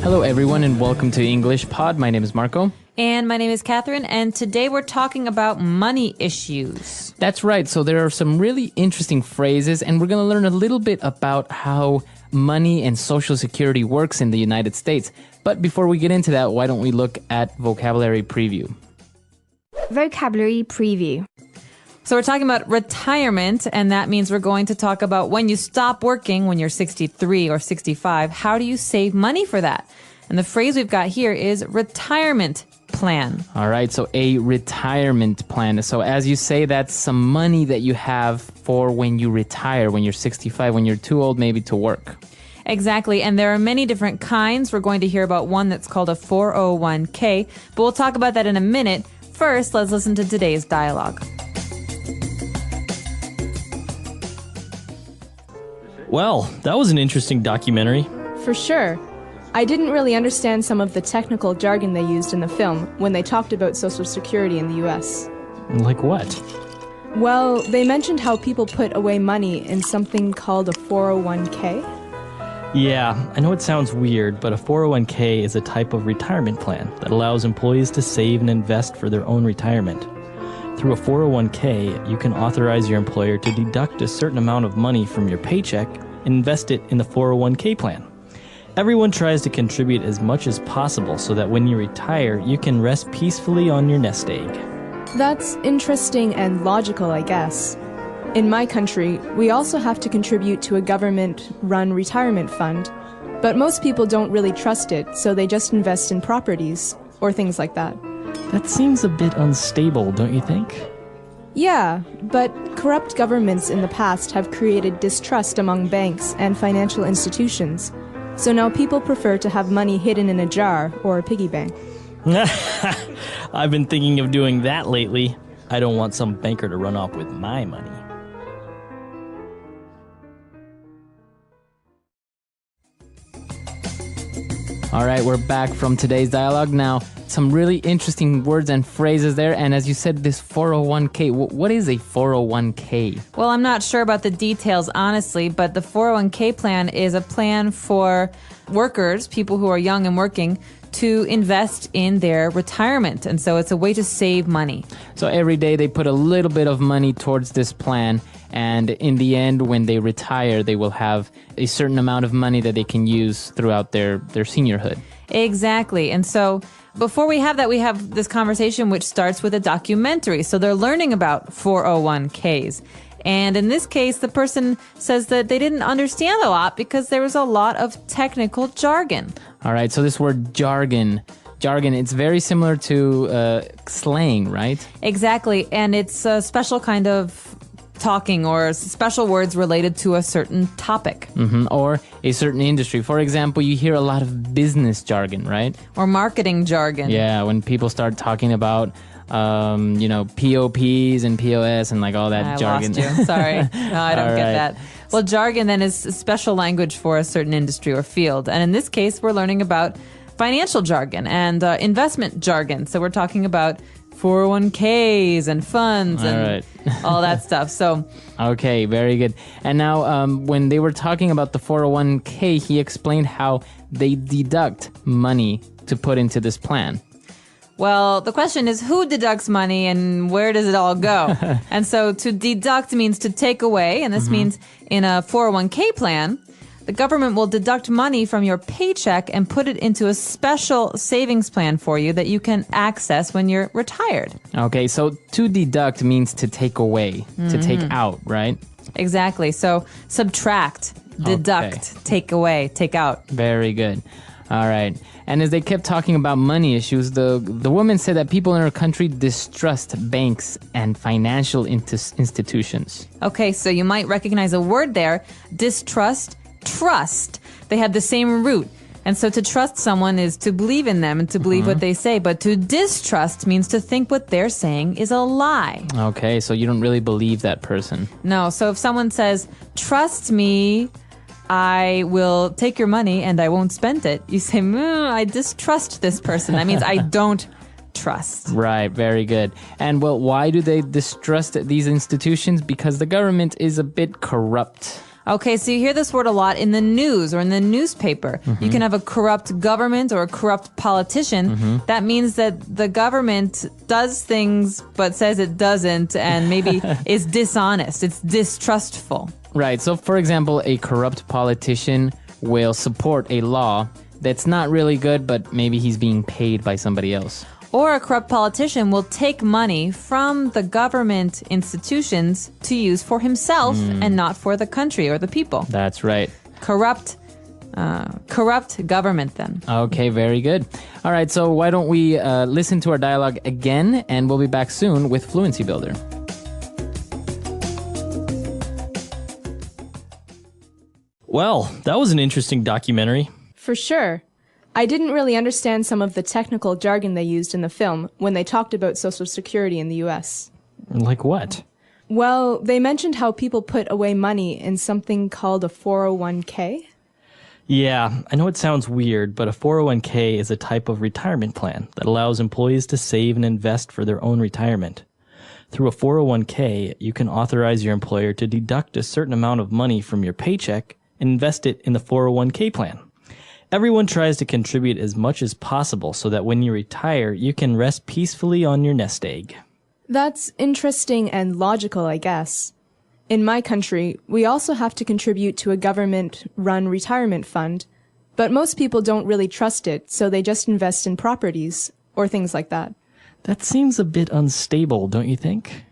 Hello, everyone, and welcome to English Pod. My name is Marco. And my name is Catherine, and today we're talking about money issues. That's right. So there are some really interesting phrases, and we're going to learn a little bit about how money and Social Security works in the United States. But before we get into that, why don't we look at vocabulary preview? Vocabulary preview. So we're talking about retirement, and that means we're going to talk about when you stop working, when you're 63 or 65, how do you save money for that? And the phrase we've got here is retirement plan. All right, so a retirement plan. So as you say, that's some money that you have for when you retire, when you're 65, when you're too old maybe to work. Exactly, and there are many different kinds. We're going to hear about one that's called a 401k, but we'll talk about that in a minute. First, let's listen to today's dialogue. Well, that was an interesting documentary. For sure. I didn't really understand some of the technical jargon they used in the film when they talked about Social Security in the U.S. Like what? Well, they mentioned how people put away money in something called a 401k. Yeah, I know it sounds weird, but a 401k is a type of retirement plan that allows employees to save and invest for their own retirement. Through a 401k, you can authorize your employer to deduct a certain amount of money from your paycheck and invest it in the 401k plan. Everyone tries to contribute as much as possible so that when you retire, you can rest peacefully on your nest egg. That's interesting and logical, I guess. In my country, we also have to contribute to a government-run retirement fund, but most people don't really trust it, so they just invest in properties or things like that. That seems a bit unstable, don't you think? Yeah, but corrupt governments in the past have created distrust among banks and financial institutions. So now people prefer to have money hidden in a jar or a piggy bank. I've been thinking of doing that lately. I don't want some banker to run off with my money. All right, we're back from today's dialogue. Now, some really interesting words and phrases there. And as you said, this 401k, what is a 401k? Well, I'm not sure about the details, honestly, but the 401k plan is a plan for workers, people who are young and working, to invest in their retirement. And so it's a way to save money. So every day they put a little bit of money towards this plan. And in the end, when they retire, they will have a certain amount of money that they can use throughout their seniorhood. Exactly. And so before we have that, we have this conversation which starts with a documentary. So they're learning about 401ks. And in this case, the person says that they didn't understand a lot because there was a lot of technical jargon. All right. So this word jargon, it's very similar to slang, right? Exactly. And it's a special kind of talking or special words related to a certain topic. Or a certain industry. For example, you hear a lot of business jargon, right? Or marketing jargon. Yeah, when people start talking about, POPs and POS and like all that jargon. I lost you. Sorry. No, I don't get that. Well, jargon then is special language for a certain industry or field. And in this case, we're learning about financial jargon and investment jargon. So we're talking about 401ks and funds and all that stuff. So, okay, very good. And now when they were talking about the 401k, he explained how they deduct money to put into this plan. Well, the question is who deducts money and where does it all go? And so to deduct means to take away. And this means in a 401k plan, the government will deduct money from your paycheck and put it into a special savings plan for you that you can access when you're retired. Okay, so to deduct means to take away, to take out, right? Exactly. So subtract, deduct, take away, take out. Very good. All right. And as they kept talking about money issues, the woman said that people in her country distrust banks and financial institutions. Okay, so you might recognize a word there, distrust, trust. They have the same root. And so to trust someone is to believe in them and to believe what they say. But to distrust means to think what they're saying is a lie. Okay, so you don't really believe that person. No, so if someone says, trust me, I will take your money and I won't spend it. You say, I distrust this person. That means I don't trust. Right, very good. And well, why do they distrust these institutions? Because the government is a bit corrupt. Okay, so you hear this word a lot in the news or in the newspaper. You can have a corrupt government or a corrupt politician. That means that the government does things but says it doesn't and maybe is dishonest. It's distrustful. Right. So, for example, a corrupt politician will support a law that's not really good, but maybe he's being paid by somebody else. Or a corrupt politician will take money from the government institutions to use for himself and not for the country or the people. That's right. Corrupt government then. Okay, very good. All right, so why don't we listen to our dialogue again, and we'll be back soon with Fluency Builder. Well, that was an interesting documentary. For sure. I didn't really understand some of the technical jargon they used in the film when they talked about Social Security in the US. Like what? Well, they mentioned how people put away money in something called a 401k. Yeah, I know it sounds weird, but a 401k is a type of retirement plan that allows employees to save and invest for their own retirement. Through a 401k, you can authorize your employer to deduct a certain amount of money from your paycheck and invest it in the 401k plan. Everyone tries to contribute as much as possible so that when you retire, you can rest peacefully on your nest egg. That's interesting and logical, I guess. In my country, we also have to contribute to a government-run retirement fund, but most people don't really trust it, so they just invest in properties or things like that. That seems a bit unstable, don't you think?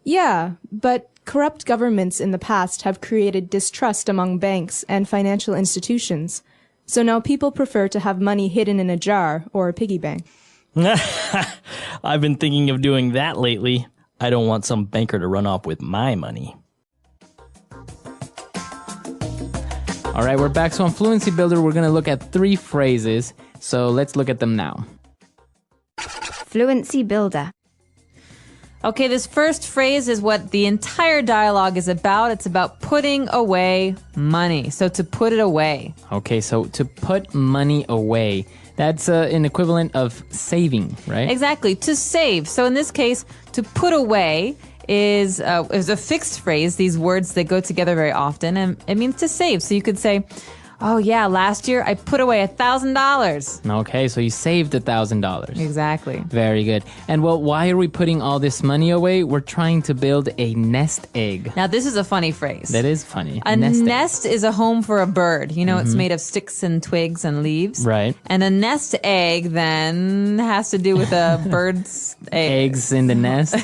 Yeah, but corrupt governments in the past have created distrust among banks and financial institutions. So now people prefer to have money hidden in a jar or a piggy bank. I've been thinking of doing that lately. I don't want some banker to run off with my money. All right, we're back. So on Fluency Builder, we're going to look at 3 phrases. So let's look at them now. Fluency Builder. Okay, this first phrase is what the entire dialogue is about. It's about putting away money. So to put it away. Okay, so to put money away, that's an equivalent of saving, right? Exactly, to save. So in this case, to put away is a fixed phrase. These words, they go together very often, and it means to save. So you could say, oh yeah, last year I put away $1,000. Okay, so you saved $1,000. Exactly. Very good. And well, why are we putting all this money away? We're trying to build a nest egg. Now this is a funny phrase. That is funny. A egg. nest is a home for a bird. You know, it's made of sticks and twigs and leaves. Right. And a nest egg then has to do with a bird's Eggs in the nest.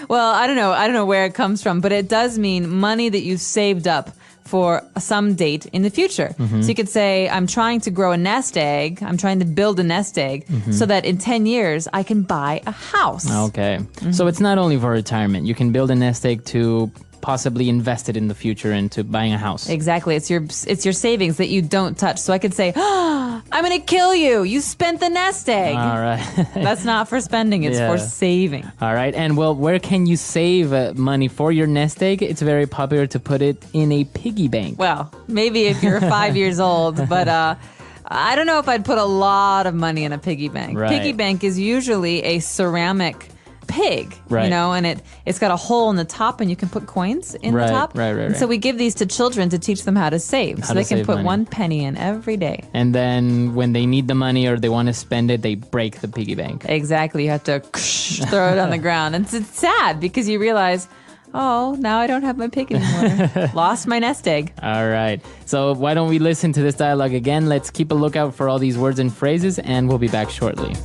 Well, I don't know where it comes from, but it does mean money that you've saved up for some date in the future. So you could say, I'm trying to grow a nest egg. I'm trying to build a nest egg so that in 10 years I can buy a house. Okay. So it's not only for retirement. You can build a nest egg to possibly invest it in the future into buying a house. Exactly. It's your savings that you don't touch. So I could say, I'm going to kill you. You spent the nest egg. All right. That's not for spending. It's for saving. All right. And well, where can you save money for your nest egg? It's very popular to put it in a piggy bank. Well, maybe if you're 5 years old, but I don't know if I'd put a lot of money in a piggy bank. Right. Piggy bank is usually a ceramic pig, Right. you know, and it's got a hole in the top and you can put coins in Right, the top. right. And so we give these to children to teach them how to save. How So to they can save put money. 1 penny in every day. And then when they need the money or they want to spend it, they break the piggy bank. Exactly. You have to throw it on the ground. And it's sad because you realize, oh, now I don't have my pig anymore. Lost my nest egg. All right. So why don't we listen to this dialogue again? Let's keep a lookout for all these words and phrases, and we'll be back shortly.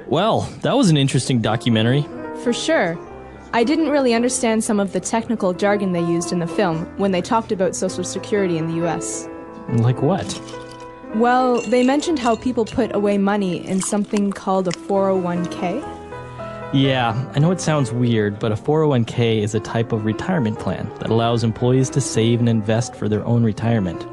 Well, that was an interesting documentary. For sure. I didn't really understand some of the technical jargon they used in the film when they talked about Social Security in the US. Like what? Well, they mentioned how people put away money in something called a 401k. Yeah, I know it sounds weird, but a 401k is a type of retirement plan that allows employees to save and invest for their own retirement.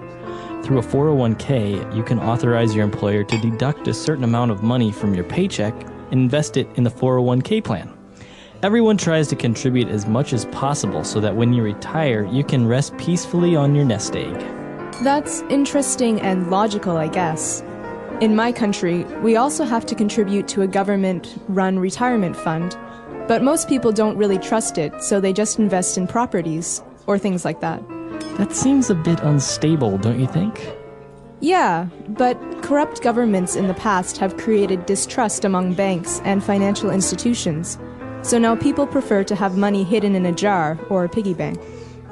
Through a 401k, you can authorize your employer to deduct a certain amount of money from your paycheck and invest it in the 401k plan. Everyone tries to contribute as much as possible so that when you retire, you can rest peacefully on your nest egg. That's interesting and logical, I guess. In my country, we also have to contribute to a government-run retirement fund, But most people don't really trust it, so they just invest in properties or things like that. That seems a bit unstable, don't you think? Yeah, but corrupt governments in the past have created distrust among banks and financial institutions. So now people prefer to have money hidden in a jar or a piggy bank.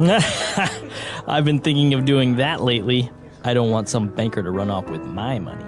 I've been thinking of doing that lately. I don't want some banker to run off with my money.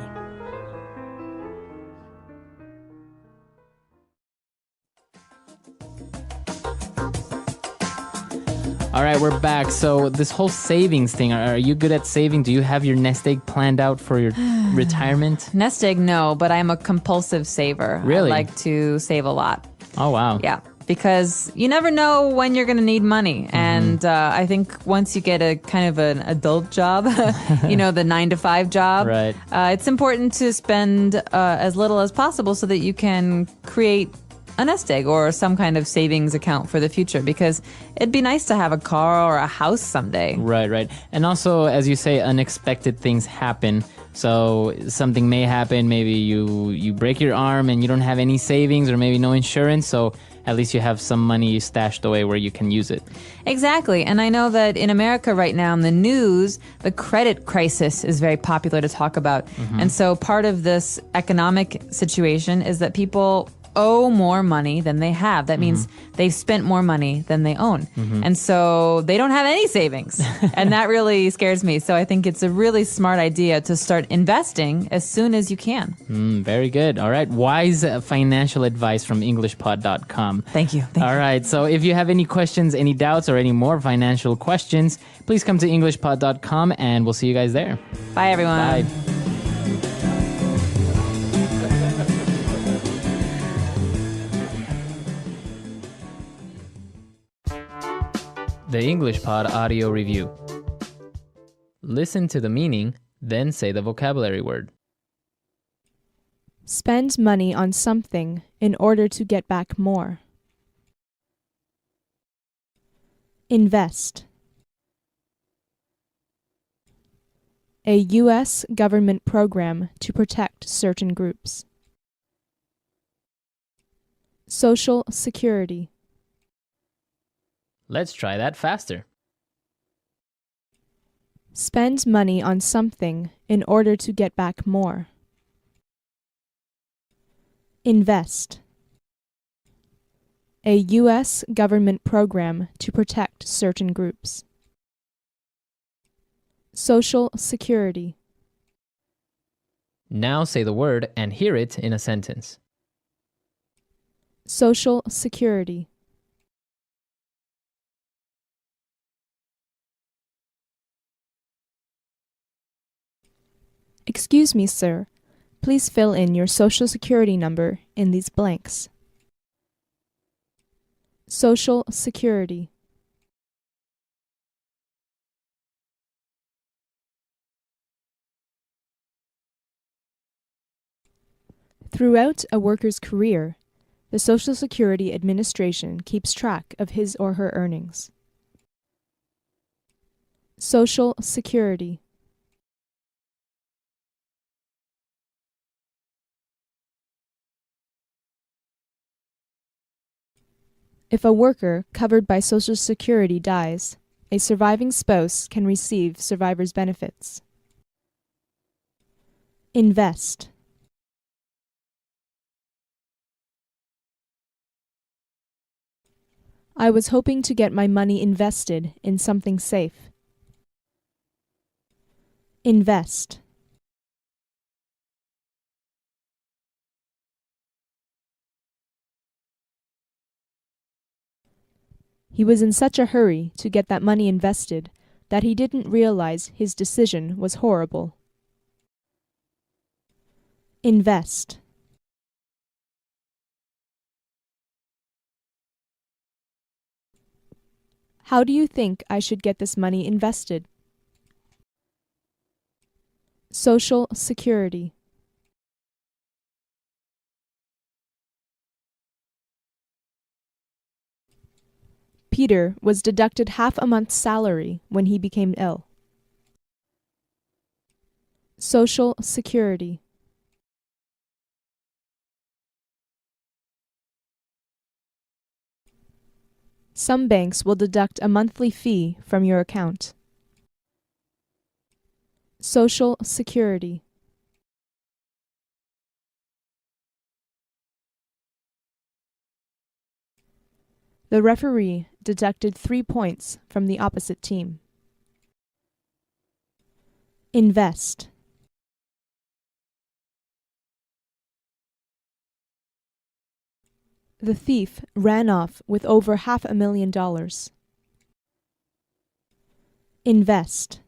All right, we're back. So this whole savings thing, are you good at saving? Do you have your nest egg planned out for your retirement? Nest egg, no, but I'm a compulsive saver. Really? I like to save a lot. Oh, wow. Yeah, because you never know when you're going to need money. And I think once you get a kind of an adult job, the 9-to-5 job, Right. It's important to spend as little as possible so that you can create a nest egg or some kind of savings account for the future, because it'd be nice to have a car or a house someday. Right. And also, as you say, unexpected things happen. So something may happen. Maybe you break your arm and you don't have any savings or maybe no insurance. So at least you have some money stashed away where you can use it. Exactly. And I know that in America right now in the news, the credit crisis is very popular to talk about. And so part of this economic situation is that people owe more money than they have. That means they've spent more money than they own. And so they don't have any savings. And that really scares me. So I think it's a really smart idea to start investing as soon as you can. Very good. All right. Wise financial advice from EnglishPod.com. Thank you. All right. So if you have any questions, any doubts, or any more financial questions, please come to EnglishPod.com and we'll see you guys there. Bye, everyone. Bye. The English Pod Audio Review. Listen to the meaning, then say the vocabulary word. Spend money on something in order to get back more. Invest. A U.S. government program to protect certain groups. Social Security. Let's try that faster. Spend money on something in order to get back more. Invest. A U.S. government program to protect certain groups. Social Security. Now say the word and hear it in a sentence. Social Security. Excuse me, sir. Please fill in your Social Security number in these blanks. Social Security. Throughout a worker's career, the Social Security Administration keeps track of his or her earnings. Social Security. If a worker covered by Social Security dies, a surviving spouse can receive survivor's benefits. Invest. I was hoping to get my money invested in something safe. Invest. He was in such a hurry to get that money invested that he didn't realize his decision was horrible. Invest. How do you think I should get this money invested? Social Security. Peter was deducted half a month's salary when he became ill. Social Security. Some banks will deduct a monthly fee from your account. Social Security. The referee deducted 3 points from the opposite team. Invest. The thief ran off with over $500,000. Invest.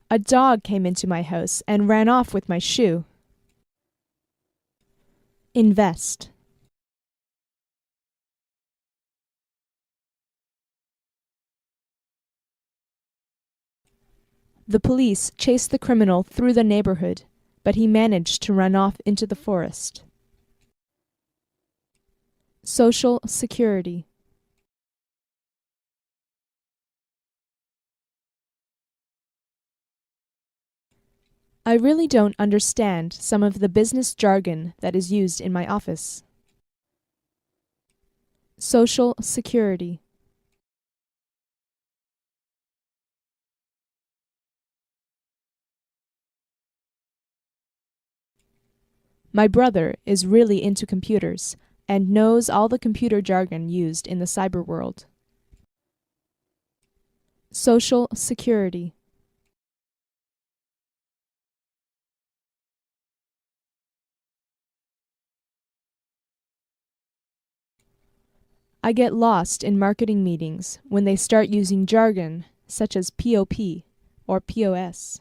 A dog came into my house and ran off with my shoe. Invest. The police chased the criminal through the neighborhood, but he managed to run off into the forest. Social Security. I really don't understand some of the business jargon that is used in my office. Social Security. My brother is really into computers and knows all the computer jargon used in the cyber world. Social Security. I get lost in marketing meetings when they start using jargon such as POP or POS.